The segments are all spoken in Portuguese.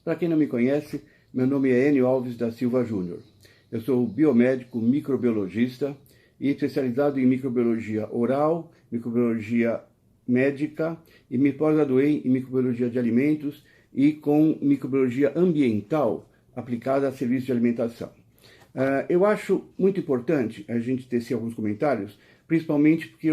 Para quem não me conhece, meu nome é Enio Alves da Silva Júnior. Eu sou biomédico microbiologista e especializado em microbiologia oral, microbiologia médica e me pós-graduei em microbiologia de alimentos e com microbiologia ambiental aplicada a serviços de alimentação. Eu acho muito importante a gente tecer alguns comentários, principalmente porque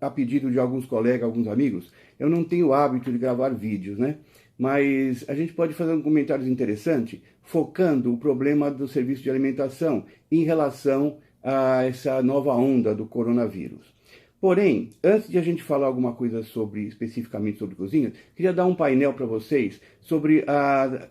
a pedido de alguns colegas, alguns amigos, eu não tenho o hábito de gravar vídeos, né? Mas a gente pode fazer um comentário interessante, focando o problema do serviço de alimentação em relação a essa nova onda do coronavírus. Porém, antes de a gente falar alguma coisa especificamente sobre cozinha, queria dar um painel para vocês sobre a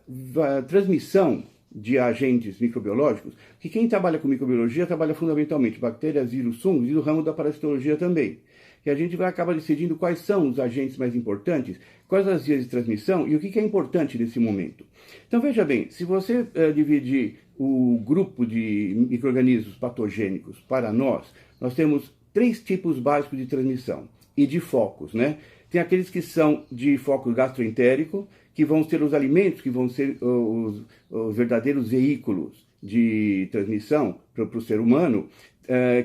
transmissão de agentes microbiológicos, que quem trabalha com microbiologia trabalha fundamentalmente bactérias, vírus, fungos e do ramo da parasitologia também. E a gente vai acabar decidindo quais são os agentes mais importantes, quais as vias de transmissão e o que é importante nesse momento. Então veja bem, se você dividir o grupo de micro-organismos patogênicos para nós temos 3 tipos básicos de transmissão e de focos, né? Tem aqueles que são de foco gastroentérico, que vão ser os alimentos, que vão ser os verdadeiros veículos de transmissão para o ser humano,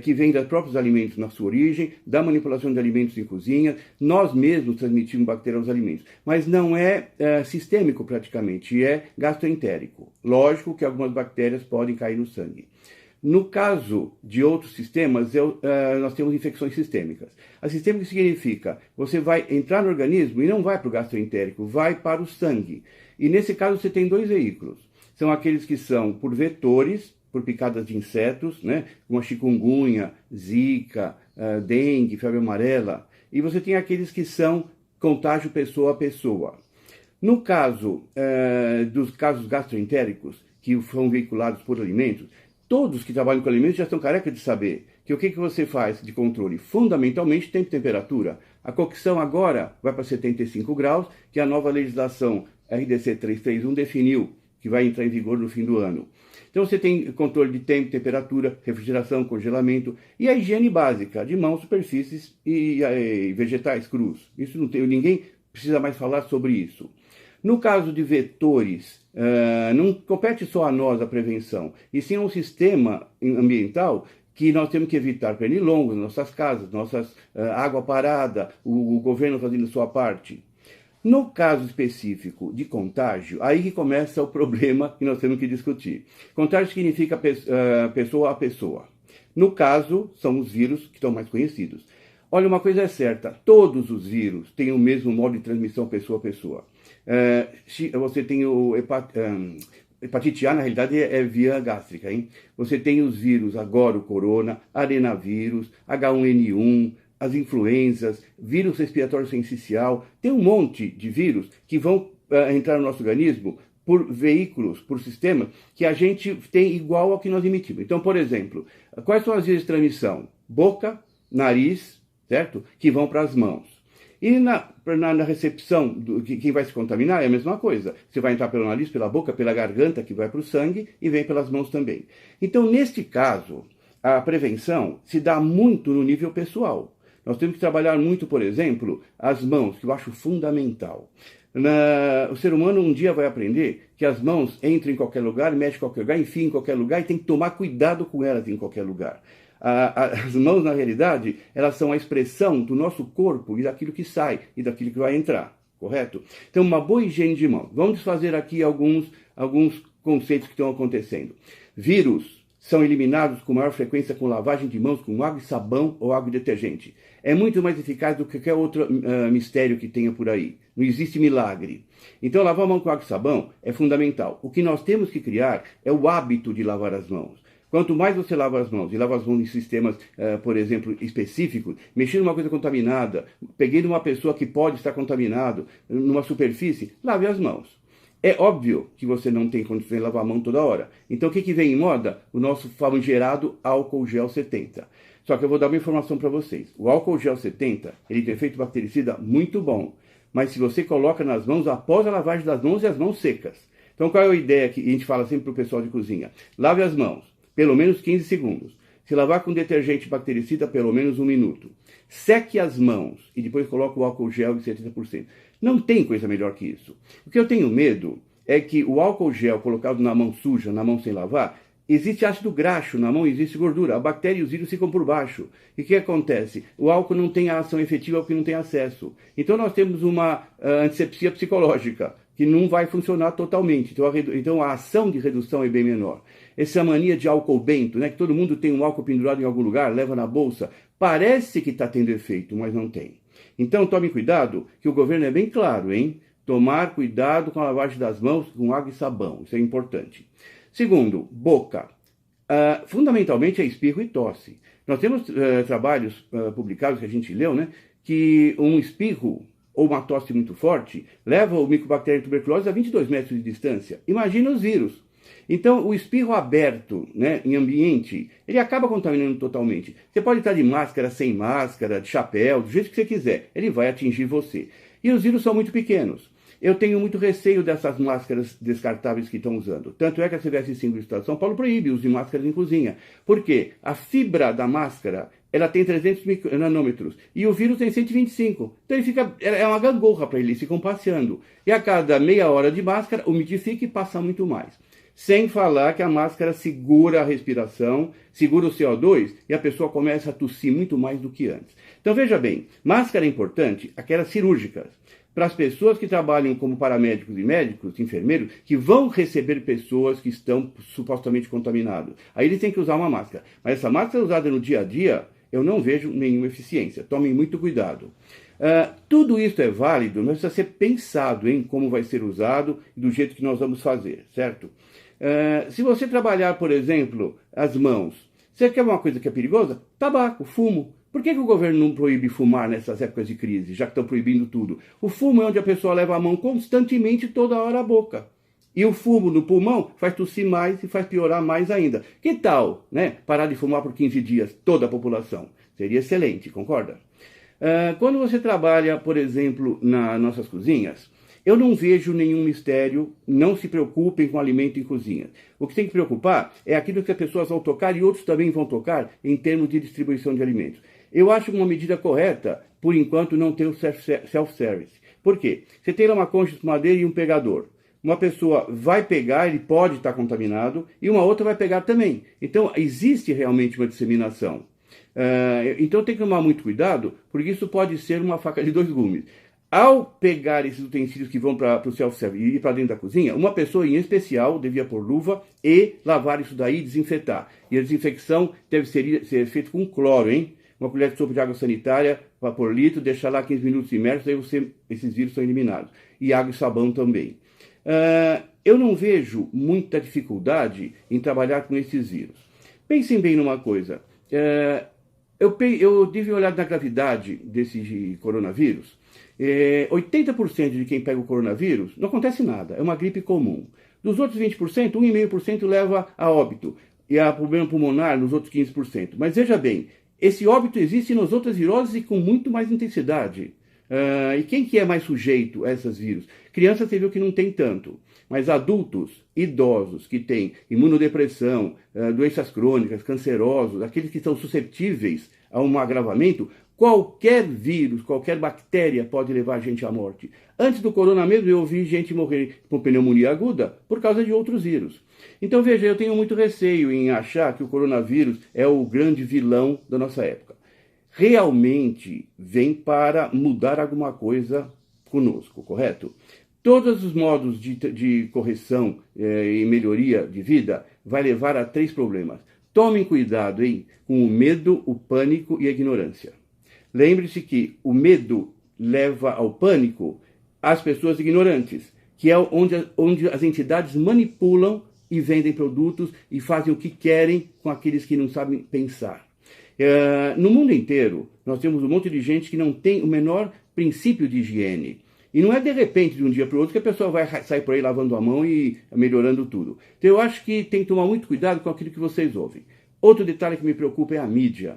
que vem dos próprios alimentos na sua origem, da manipulação de alimentos em cozinha. Nós mesmos transmitimos bactéria aos alimentos, mas não é sistêmico praticamente, é gastroentérico. Lógico que algumas bactérias podem cair no sangue. No caso de outros sistemas, nós temos infecções sistêmicas. A sistêmica significa você vai entrar no organismo e não vai para o gastroentérico, vai para o sangue. E nesse caso você tem 2 veículos. São aqueles que são por vetores, por picadas de insetos, né, como a chikungunya, zika, dengue, febre amarela. E você tem aqueles que são contágio pessoa a pessoa. No caso dos casos gastroentéricos, que são veiculados por alimentos, todos que trabalham com alimentos já estão carecas de saber que o que você faz de controle? Fundamentalmente, tempo e temperatura. A cocção agora vai para 75 graus, que a nova legislação RDC 331 definiu, que vai entrar em vigor no fim do ano. Então você tem controle de tempo, temperatura, refrigeração, congelamento e a higiene básica de mãos, superfícies e vegetais crus. Isso não tem, ninguém precisa mais falar sobre isso. No caso de vetores, não compete só a nós a prevenção, e sim a um sistema ambiental que nós temos que evitar pernilongos, nossas casas, nossas água parada, o governo fazendo sua parte. No caso específico de contágio, aí que começa o problema que nós temos que discutir. Contágio significa pessoa a pessoa. No caso, são os vírus que estão mais conhecidos. Olha, uma coisa é certa, todos os vírus têm o mesmo modo de transmissão pessoa a pessoa. Você tem o hepatite A, na realidade, é via gástrica, hein? Você tem os vírus, agora o corona, arenavírus, H1N1, as influenzas, vírus respiratório sincicial, tem um monte de vírus que vão entrar no nosso organismo por veículos, por sistemas, que a gente tem igual ao que nós emitimos. Então, por exemplo, quais são as vias de transmissão? Boca, nariz, certo? Que vão para as mãos. E na recepção, quem vai se contaminar é a mesma coisa. Você vai entrar pelo nariz, pela boca, pela garganta, que vai para o sangue, e vem pelas mãos também. Então, neste caso, a prevenção se dá muito no nível pessoal. Nós temos que trabalhar muito, por exemplo, as mãos, que eu acho fundamental. O ser humano um dia vai aprender que as mãos entram em qualquer lugar, mexem em qualquer lugar, enfiam em qualquer lugar, e tem que tomar cuidado com elas em qualquer lugar. As mãos, na realidade, elas são a expressão do nosso corpo e daquilo que sai e daquilo que vai entrar, correto? Então, uma boa higiene de mãos. Vamos fazer aqui alguns conceitos que estão acontecendo. Vírus são eliminados com maior frequência com lavagem de mãos com água e sabão ou água e detergente. É muito mais eficaz do que qualquer outro mistério que tenha por aí. Não existe milagre. Então, lavar a mão com água e sabão é fundamental. O que nós temos que criar é o hábito de lavar as mãos. Quanto mais você lava as mãos, e lava as mãos em sistemas, por exemplo, específicos, mexendo numa coisa contaminada, peguei numa pessoa que pode estar contaminado, numa superfície, lave as mãos. É óbvio que você não tem condições de lavar a mão toda hora. Então o que vem em moda? O nosso famigerado álcool gel 70. Só que eu vou dar uma informação para vocês. O álcool gel 70, ele tem efeito bactericida muito bom. Mas se você coloca nas mãos, após a lavagem das mãos e as mãos secas. Então qual é a ideia que a gente fala sempre para o pessoal de cozinha? Lave as mãos. Pelo menos 15 segundos. Se lavar com detergente bactericida, pelo menos 1 minuto. Seque as mãos e depois coloque o álcool gel de 70%. Não tem coisa melhor que isso. O que eu tenho medo é que o álcool gel colocado na mão suja, na mão sem lavar, existe ácido graxo na mão, existe gordura. A bactéria e os vírus ficam por baixo. E o que acontece? O álcool não tem a ação efetiva porque não tem acesso. Então nós temos uma antisepsia psicológica, que não vai funcionar totalmente. Então a ação de redução é bem menor. Essa mania de álcool bento, né, que todo mundo tem um álcool pendurado em algum lugar, leva na bolsa, parece que está tendo efeito, mas não tem. Então tome cuidado, que o governo é bem claro, hein? Tomar cuidado com a lavagem das mãos com água e sabão, isso é importante. Segundo, boca. Fundamentalmente é espirro e tosse. Nós temos trabalhos publicados que a gente leu, né, que um espirro ou uma tosse muito forte leva o micobactéria tuberculose a 22 metros de distância. Imagina os vírus. Então, o espirro aberto, né, em ambiente, ele acaba contaminando totalmente. Você pode estar de máscara, sem máscara, de chapéu, do jeito que você quiser. Ele vai atingir você. E os vírus são muito pequenos. Eu tenho muito receio dessas máscaras descartáveis que estão usando. Tanto é que a CVS 5 do Estado de São Paulo proíbe o uso de máscaras em cozinha. Por quê? A fibra da máscara, ela tem 300 nanômetros e o vírus tem 125. Então é uma gangorra para eles, ficam passeando. E a cada meia hora de máscara, umidifica e passa muito mais. Sem falar que a máscara segura a respiração, segura o CO2 e a pessoa começa a tossir muito mais do que antes. Então veja bem, máscara é importante, aquelas cirúrgicas, para as pessoas que trabalham como paramédicos e médicos, enfermeiros, que vão receber pessoas que estão supostamente contaminadas. Aí eles têm que usar uma máscara. Mas essa máscara usada no dia a dia, eu não vejo nenhuma eficiência. Tomem muito cuidado. Tudo isso é válido, mas precisa ser pensado em como vai ser usado e do jeito que nós vamos fazer, certo? Se você trabalhar, por exemplo, as mãos, você quer uma coisa que é perigosa? Tabaco, fumo. Por que o governo não proíbe fumar nessas épocas de crise, já que estão proibindo tudo? O fumo é onde a pessoa leva a mão constantemente toda hora à boca. E o fumo no pulmão faz tossir mais e faz piorar mais ainda. Que tal, né, parar de fumar por 15 dias, toda a população? Seria excelente, concorda? Quando você trabalha, por exemplo, nas nossas cozinhas, eu não vejo nenhum mistério, não se preocupem com alimento em cozinha. O que tem que preocupar é aquilo que as pessoas vão tocar e outros também vão tocar em termos de distribuição de alimentos. Eu acho uma medida correta, por enquanto, não ter o self-service. Por quê? Você tem lá uma concha de madeira e um pegador. Uma pessoa vai pegar, ele pode estar contaminado, e uma outra vai pegar também. Então, existe realmente uma disseminação. Então, tem que tomar muito cuidado, porque isso pode ser uma faca de dois gumes. Ao pegar esses utensílios que vão para o self-service e ir para dentro da cozinha, uma pessoa em especial devia pôr luva e lavar isso daí e desinfetar. E a desinfecção deve ser feita com cloro, hein? Uma colher de sopa de água sanitária por litro, deixar lá 15 minutos imersos, aí esses vírus são eliminados. E água e sabão também. Eu não vejo muita dificuldade em trabalhar com esses vírus. Pensem bem numa coisa. Eu tive olhado na gravidade desse coronavírus. 80% de quem pega o coronavírus não acontece nada, é uma gripe comum. Dos outros 20%, 1,5% leva a óbito. E há problema pulmonar nos outros 15%. Mas veja bem, esse óbito existe nas outras viroses e com muito mais intensidade. E quem que é mais sujeito a esses vírus? Crianças você viu que não tem tanto, mas adultos, idosos que têm imunodepressão, doenças crônicas, cancerosos, aqueles que estão susceptíveis a um agravamento, qualquer vírus, qualquer bactéria pode levar a gente à morte. Antes do corona mesmo eu ouvi gente morrer com pneumonia aguda por causa de outros vírus. Então veja, eu tenho muito receio em achar que o coronavírus é o grande vilão da nossa época. Realmente vem para mudar alguma coisa conosco, correto? Todos os modos de correção e melhoria de vida vai levar a 3 problemas. Tomem cuidado, hein, com o medo, o pânico e a ignorância. Lembre-se que o medo leva ao pânico as pessoas ignorantes, que é onde as entidades manipulam e vendem produtos e fazem o que querem com aqueles que não sabem pensar. No mundo inteiro, nós temos um monte de gente que não tem o menor princípio de higiene. E não é de repente, de um dia para o outro, que a pessoa vai sair por aí lavando a mão e melhorando tudo. Então eu acho que tem que tomar muito cuidado com aquilo que vocês ouvem. Outro detalhe que me preocupa é a mídia.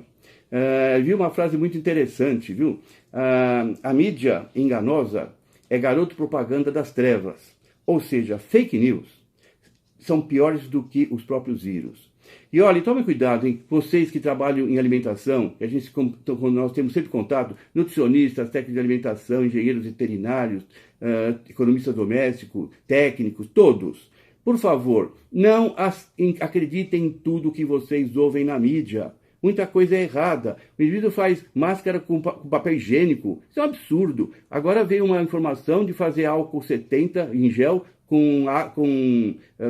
Vi uma frase muito interessante, viu? A mídia enganosa é garoto propaganda das trevas. Ou seja, fake news são piores do que os próprios vírus. E olha, tome cuidado, hein? Vocês que trabalham em alimentação, que nós temos sempre contato, nutricionistas, técnicos de alimentação, engenheiros veterinários, economistas domésticos, técnicos, todos. Por favor, não acreditem em tudo que vocês ouvem na mídia. Muita coisa é errada. O indivíduo faz máscara com papel higiênico. Isso é um absurdo. Agora veio uma informação de fazer álcool 70 em gel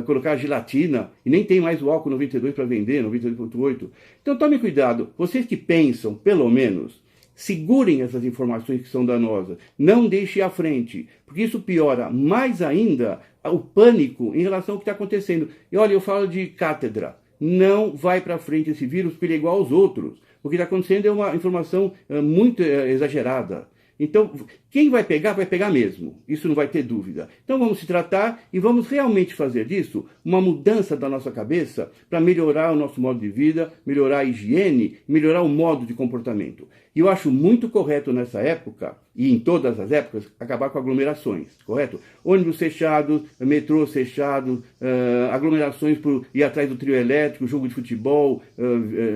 colocar gelatina, e nem tem mais o álcool 92 para vender, 92,8. Então tome cuidado. Vocês que pensam, pelo menos, segurem essas informações que são danosas. Não deixe à frente, porque isso piora mais ainda o pânico em relação ao que está acontecendo. E olha, eu falo de cátedra. Não vai para frente esse vírus, porque ele é igual aos outros. O que está acontecendo é uma informação muito exagerada. Então, quem vai pegar mesmo. Isso não vai ter dúvida. Então vamos se tratar e vamos realmente fazer disso uma mudança da nossa cabeça para melhorar o nosso modo de vida, melhorar a higiene, melhorar o modo de comportamento. E eu acho muito correto nessa época, e em todas as épocas, acabar com aglomerações, correto? Ônibus fechados, metrôs fechados, aglomerações por ir atrás do trio elétrico, jogo de futebol,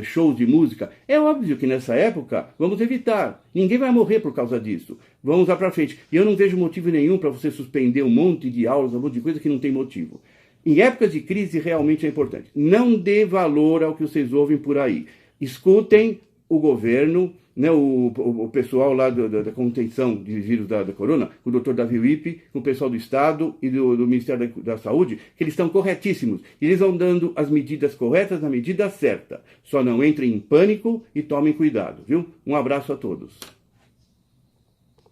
shows de música. É óbvio que nessa época vamos evitar. Ninguém vai morrer por causa disso. Vamos lá para frente. E eu não vejo motivo nenhum para você suspender um monte de aulas, um monte de coisa que não tem motivo. Em épocas de crise realmente é importante. Não dê valor ao que vocês ouvem por aí. Escutem o governo, né, o pessoal lá da contenção de vírus da corona, o doutor Davi Wippe, o pessoal do Estado e do Ministério da Saúde, que eles estão corretíssimos. Eles vão dando as medidas corretas na medida certa. Só não entrem em pânico e tomem cuidado, viu? Um abraço a todos.